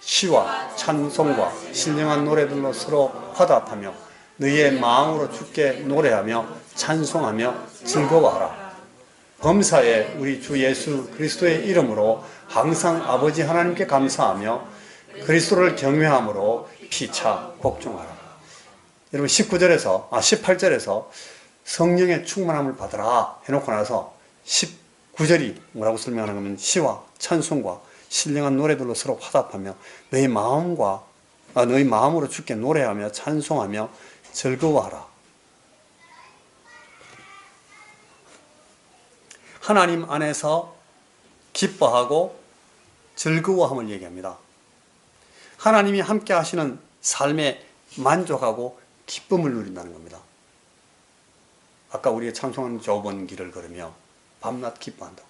시와 찬송과 신령한 노래들로 서로 화답하며 너희의 마음으로 주께 노래하며 찬송하며 즐거워하라. 범사에 우리 주 예수 그리스도의 이름으로 항상 아버지 하나님께 감사하며 그리스도를 경외함으로 피차 복종하라. 여러분 18절에서 성령의 충만함을 받으라 해놓고 나서 19절이 뭐라고 설명하는 거면 시와 찬송과 신령한 노래들로 서로 화답하며 너희 마음으로 주께 노래하며 찬송하며 즐거워하라. 하나님 안에서 기뻐하고 즐거워함을 얘기합니다. 하나님이 함께 하시는 삶에 만족하고 기쁨을 누린다는 겁니다. 아까 우리가 찬송하는 좁은 길을 걸으며 밤낮 기뻐한다.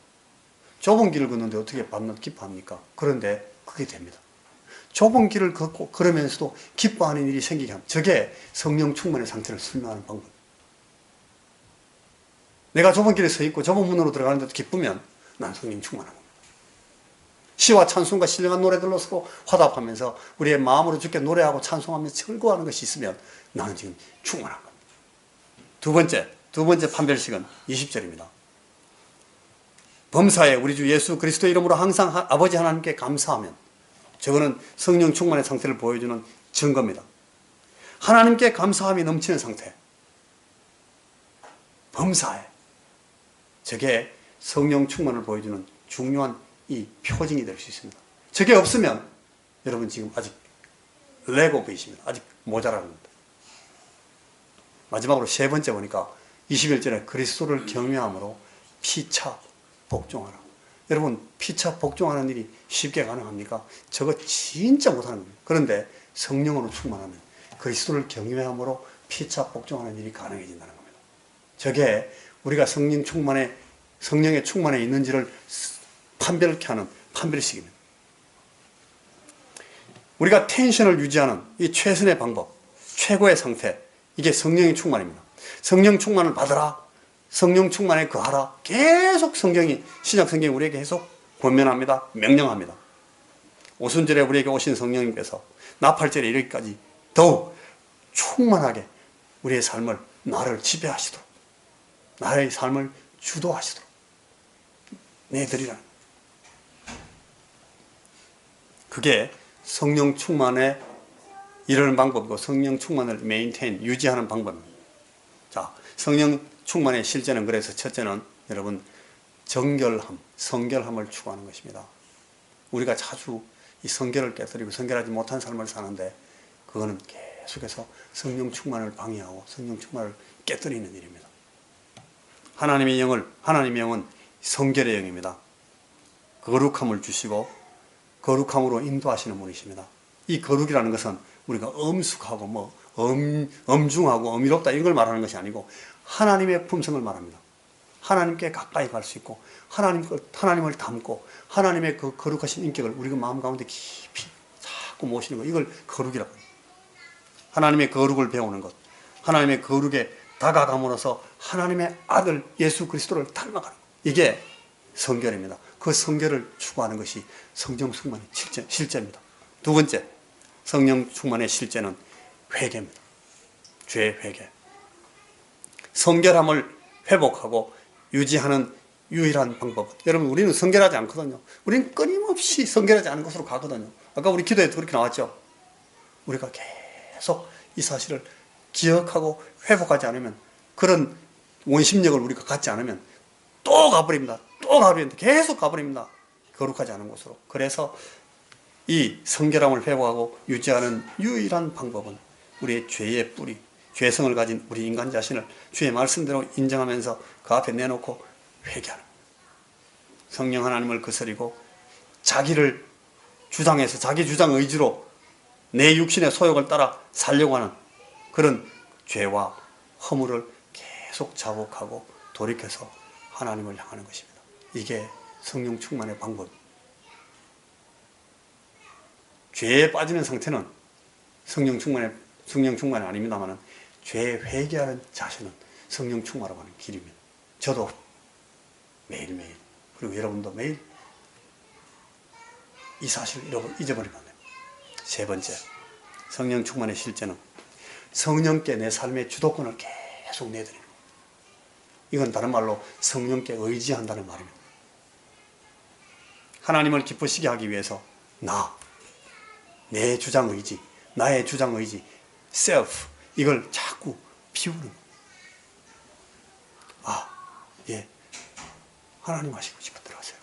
좁은 길을 걷는데 어떻게 밤낮 기뻐합니까? 그런데 그게 됩니다. 좁은 길을 걷고 걸으면서도 기뻐하는 일이 생기게 합니다. 저게 성령 충만의 상태를 설명하는 방법. 내가 좁은 길에 서 있고 좁은 문으로 들어가는데도 기쁘면 난 성령 충만한 겁니다. 시와 찬송과 신령한 노래들로 서로 화답하면서 우리의 마음으로 주께 노래하고 찬송하며 즐거워하는 것이 있으면 나는 지금 충만한 겁니다. 두 번째 판별식은 20절입니다. 범사에 우리 주 예수 그리스도 이름으로 항상 아버지 하나님께 감사하면, 저거는 성령 충만의 상태를 보여주는 증거입니다. 하나님께 감사함이 넘치는 상태, 범사에, 저게 성령 충만을 보여주는 중요한 이 표징이 될 수 있습니다. 저게 없으면 여러분 지금 아직 레고 보이십니다. 아직 모자라는 겁니다. 마지막으로 세 번째 보니까 21절에 그리스도를 경외함으로 피차 복종하라. 여러분 피차 복종하는 일이 쉽게 가능합니까? 저거 진짜 못하는 겁니다. 그런데 성령으로 충만하면 그리스도를 경외함으로 피차 복종하는 일이 가능해진다는 겁니다. 저게 우리가 성령의 충만에 있는지를 판별케 하는 판별식입니다. 우리가 텐션을 유지하는 이 최선의 방법, 최고의 상태, 이게 성령의 충만입니다. 성령 충만을 받으라, 성령 충만에 거하라. 계속 신약 성경이 우리에게 계속 권면합니다. 명령합니다. 오순절에 우리에게 오신 성령님께서 나팔절에 이르기까지 더욱 충만하게 우리의 삶을, 나를 지배하시도록, 나의 삶을 주도하시도록 내드리라는, 그게 성령 충만에 이르는 방법이고 성령 충만을 유지하는 방법입니다. 자, 성령 충만의 실제는, 그래서 첫째는 여러분 성결함을 추구하는 것입니다. 우리가 자주 이 성결을 깨뜨리고 성결하지 못한 삶을 사는데, 그거는 계속해서 성령 충만을 방해하고 성령 충만을 깨뜨리는 일입니다. 하나님의 영은 성결의 영입니다. 거룩함을 주시고 거룩함으로 인도하시는 분이십니다. 이 거룩이라는 것은 우리가 엄숙하고 엄중하고 어미롭다 이런 걸 말하는 것이 아니고 하나님의 품성을 말합니다. 하나님께 가까이 갈 수 있고 하나님을 닮고 하나님의 그 거룩하신 인격을 우리가 마음 가운데 깊이 자꾸 모시는 것, 이걸 거룩이라고 합니다. 하나님의 거룩을 배우는 것, 하나님의 거룩에 다가감으로써 하나님의 아들 예수 그리스도를 닮아가는 것, 이게 성결입니다. 그 성결을 추구하는 것이 성령 충만의 실제입니다. 두 번째, 성령 충만의 실제는 회개입니다. 죄 회개. 성결함을 회복하고 유지하는 유일한 방법은, 여러분 우리는 성결하지 않거든요. 우리는 끊임없이 성결하지 않은 곳으로 가거든요. 아까 우리 기도에도 그렇게 나왔죠. 우리가 계속 이 사실을 기억하고 회복하지 않으면, 그런 원심력을 우리가 갖지 않으면 또 가버립니다. 계속 가버립니다. 거룩하지 않은 곳으로. 그래서 이 성결함을 회복하고 유지하는 유일한 방법은 우리의 죄의 뿌리, 죄성을 가진 우리 인간 자신을 주의 말씀대로 인정하면서 그 앞에 내놓고 회개하는, 성령 하나님을 거스리고 자기를 주장해서 자기 주장 의지로 내 육신의 소욕을 따라 살려고 하는 그런 죄와 허물을 계속 자복하고 돌이켜서 하나님을 향하는 것입니다. 이게 성령 충만의 방법. 죄에 빠지는 상태는 성령 충만이 아닙니다만, 죄에 회개하는 자신은 성령 충만이라고 하는 길입니다. 저도 매일매일, 그리고 여러분도 매일 이 사실을 잊어버리면 안 됩니다. 세 번째, 성령 충만의 실제는 성령께 내 삶의 주도권을 계속 내드리는 겁니다. 이건 다른 말로 성령께 의지한다는 말입니다. 하나님을 기쁘시게 하기 위해서 내 주장의지, 나의 주장의지, self, 이걸 자꾸 비우는 거예요. 예, 하나님 하시고 싶어 들어가세요.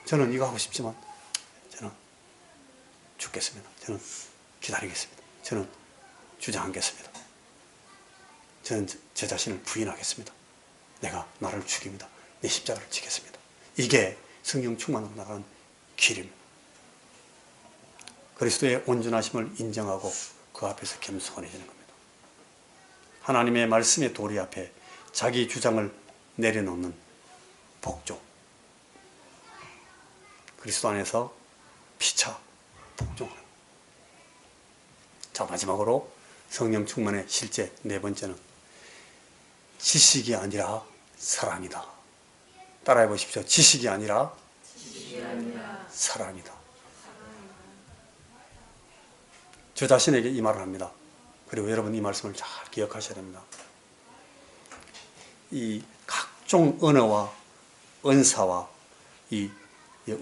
저는 이거 하고 싶지만 저는 죽겠습니다. 저는 기다리겠습니다. 저는 주장하겠습니다. 저는 제 자신을 부인하겠습니다. 내가 나를 죽입니다. 내 십자가를 지겠습니다. 이게 성령 충만으로 나가는 길입니다. 그리스도의 온전하심을 인정하고 그 앞에서 겸손해지는 겁니다. 하나님의 말씀의 도리 앞에 자기 주장을 내려놓는 복종. 그리스도 안에서 피차 복종하는. 자, 마지막으로 성령 충만의 실제 네 번째는 지식이 아니라 사랑이다. 따라해 보십시오. 지식이 아니라 사랑이다. 저 자신에게 이 말을 합니다. 그리고 여러분 이 말씀을 잘 기억하셔야 됩니다. 이 각종 언어와 은사와 이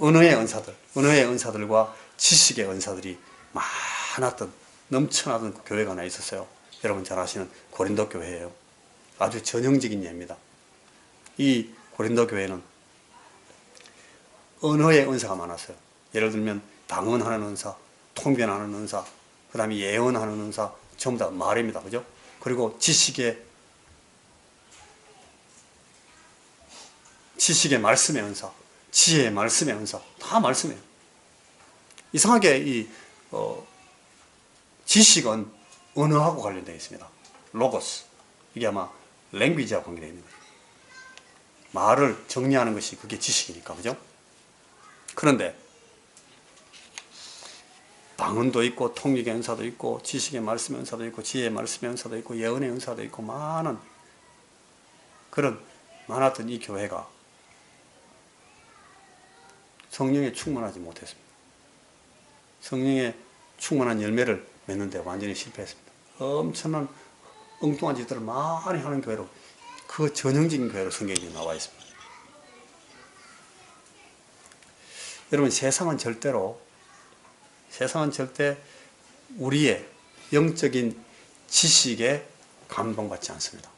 언어의 은사들과 지식의 은사들이 많았던 넘쳐나던 교회가 하나 있었어요. 여러분 잘 아시는 고린도 교회예요. 아주 전형적인 예입니다. 이 고린도 교회는 언어의 은사가 많았어요. 예를 들면 방언하는 은사, 통변하는 은사, 그 다음에 예언하는 은사, 전부 다 말입니다. 그죠? 그리고 지식의 말씀의 은사, 지혜의 말씀의 은사, 다 말씀이에요. 이상하게 지식은 언어하고 관련되어 있습니다. 로고스. 이게 아마 랭귀지와 관계되어 있는 거예요. 말을 정리하는 것이 그게 지식이니까, 그죠? 그런데 방언도 있고 통역의 은사도 있고 지식의 말씀의 은사도 있고 지혜의 말씀의 은사도 있고 예언의 은사도 있고 많았던 이 교회가 성령에 충만하지 못했습니다. 성령에 충만한 열매를 맺는데 완전히 실패했습니다. 엄청난 엉뚱한 짓들을 많이 하는 교회로, 그 전형적인 교회로 성경에 나와 있습니다. 여러분, 세상은 절대 우리의 영적인 지식에 감동받지 않습니다.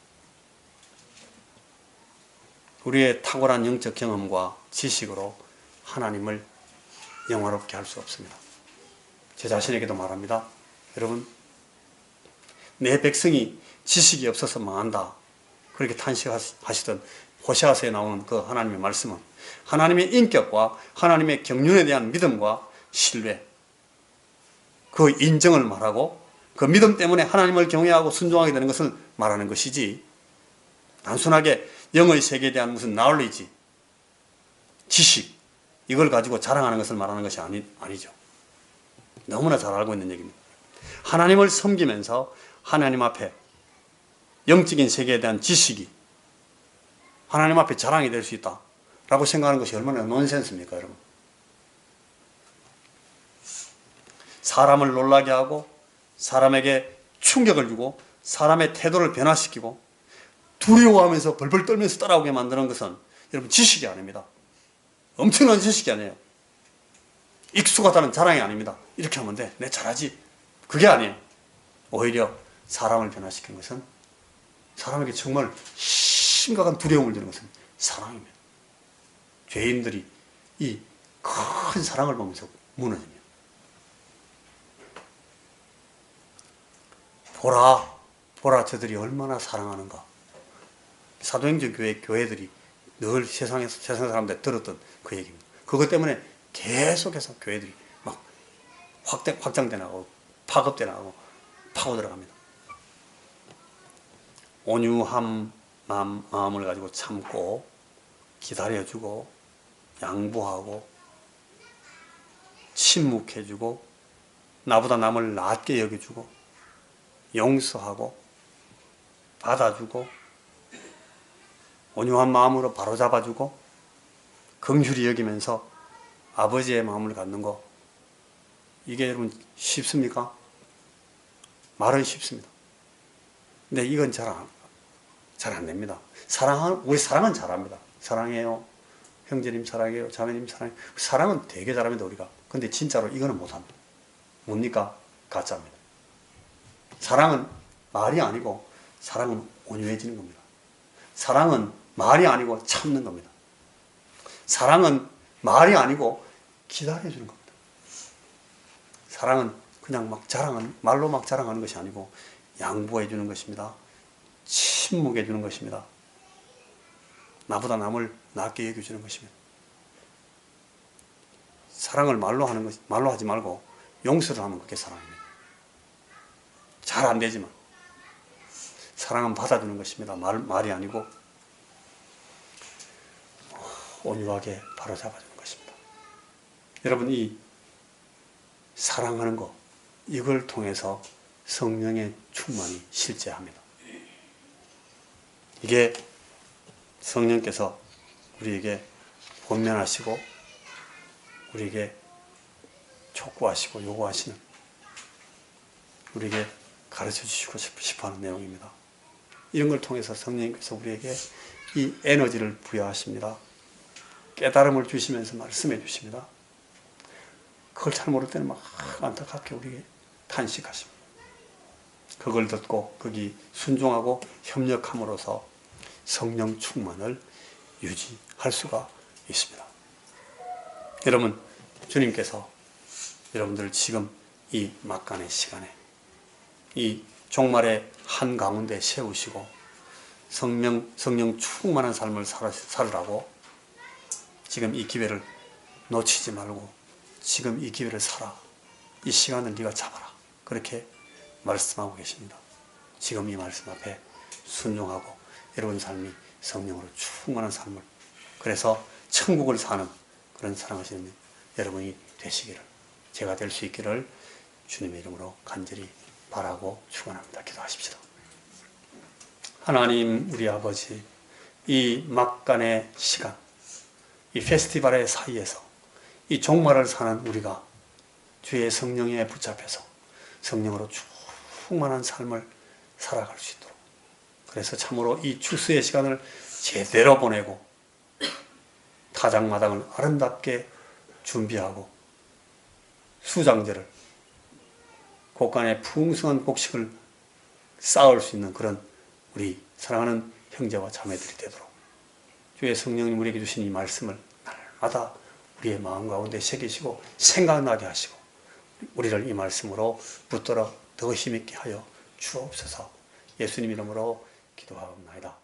우리의 탁월한 영적 경험과 지식으로 하나님을 영화롭게 할 수 없습니다. 제 자신에게도 말합니다. 여러분, 내 백성이 지식이 없어서 망한다, 그렇게 탄식하시던 호세아서에 나오는 그 하나님의 말씀은 하나님의 인격과 하나님의 경륜에 대한 믿음과 신뢰, 그 인정을 말하고 그 믿음 때문에 하나님을 경외하고 순종하게 되는 것을 말하는 것이지, 단순하게 영의 세계에 대한 무슨 나올리지, 지식, 이걸 가지고 자랑하는 것을 말하는 것이 아니죠. 너무나 잘 알고 있는 얘기입니다. 하나님을 섬기면서 하나님 앞에 영적인 세계에 대한 지식이 하나님 앞에 자랑이 될 수 있다 라고 생각하는 것이 얼마나 논센스입니까, 여러분? 사람을 놀라게 하고 사람에게 충격을 주고 사람의 태도를 변화시키고 두려워하면서 벌벌 떨면서 따라오게 만드는 것은 여러분 지식이 아닙니다. 엄청난 지식이 아니에요. 익숙하다는 자랑이 아닙니다. 이렇게 하면 돼, 내 잘하지, 그게 아니에요. 오히려 사람을 변화시키는 것은, 사람에게 정말 심각한 두려움을 주는 것은 사랑입니다. 죄인들이 이 큰 사랑을 보면서 무너집니다. 보라 저들이 얼마나 사랑하는가. 사도행전 교회들이 늘 세상 사람들 들었던 그 얘기입니다. 그것 때문에 계속해서 교회들이 막 확장돼 나가고 파급돼 나가고 파고 들어갑니다. 온유한 마음을 가지고 참고 기다려주고 양보하고 침묵해주고 나보다 남을 낮게 여겨주고 용서하고 받아주고 온유한 마음으로 바로잡아주고 긍휼히 여기면서 아버지의 마음을 갖는 거, 이게 여러분 쉽습니까? 말은 쉽습니다. 근데 이건 잘 잘 안 됩니다. 우리 사랑은 잘합니다. 사랑해요. 형제님 사랑해요. 자매님 사랑해요. 사랑은 되게 잘합니다, 우리가. 근데 진짜로 이거는 못합니다. 뭡니까? 가짜입니다. 사랑은 말이 아니고 사랑은 온유해지는 겁니다. 사랑은 말이 아니고 참는 겁니다. 사랑은 말이 아니고 기다려주는 겁니다. 사랑은 그냥 말로 막 자랑하는 것이 아니고 양보해주는 것입니다. 침묵해주는 것입니다. 나보다 남을 낮게 여겨주는 것입니다. 사랑을 말로 하지 말고 용서를 하면 그게 사랑입니다. 잘 안 되지만 사랑은 받아주는 것입니다. 말이 아니고 온유하게 바로잡아주는 것입니다. 여러분, 이 사랑하는 것, 이걸 통해서 성령의 충만이 실제합니다. 이게 성령께서 우리에게 권면하시고 우리에게 촉구하시고 요구하시는, 우리에게 가르쳐 주시고 싶어하는 내용입니다. 이런 걸 통해서 성령님께서 우리에게 이 에너지를 부여하십니다. 깨달음을 주시면서 말씀해 주십니다. 그걸 잘 모를 때는 막 안타깝게 우리에게 탄식하십니다. 그걸 듣고 거기 순종하고 협력함으로써 성령 충만을 유지할 수가 있습니다. 여러분, 주님께서 여러분들을 지금 이 막간의 시간에 이 종말의 한가운데 세우시고 성령 충만한 삶을 살으라고 지금 이 기회를 놓치지 말고 지금 이 기회를 살아. 이 시간을 네가 잡아라. 그렇게 말씀하고 계십니다. 지금 이 말씀 앞에 순종하고 여러분 삶이 성령으로 충만한 삶을, 그래서 천국을 사는 그런 사랑하시는 여러분이 되시기를, 제가 될 수 있기를 주님의 이름으로 간절히 바라고 축원합니다. 기도하십시다. 하나님, 우리 아버지, 이 막간의 시간, 이 페스티벌의 사이에서 이 종말을 사는 우리가 주의 성령에 붙잡혀서 성령으로 충만한 삶을 살아갈 수 있도록, 그래서 참으로 이 추수의 시간을 제대로 보내고 타작마당을 아름답게 준비하고 수장제를, 곳간에 풍성한 곡식을 쌓을 수 있는 그런 우리 사랑하는 형제와 자매들이 되도록 주의 성령님 우리에게 주신 이 말씀을 날마다 우리의 마음 가운데 새기시고 생각나게 하시고 우리를 이 말씀으로 붙들어 더 힘있게 하여 주옵소서. 예수님 이름으로 기도하옵나이다.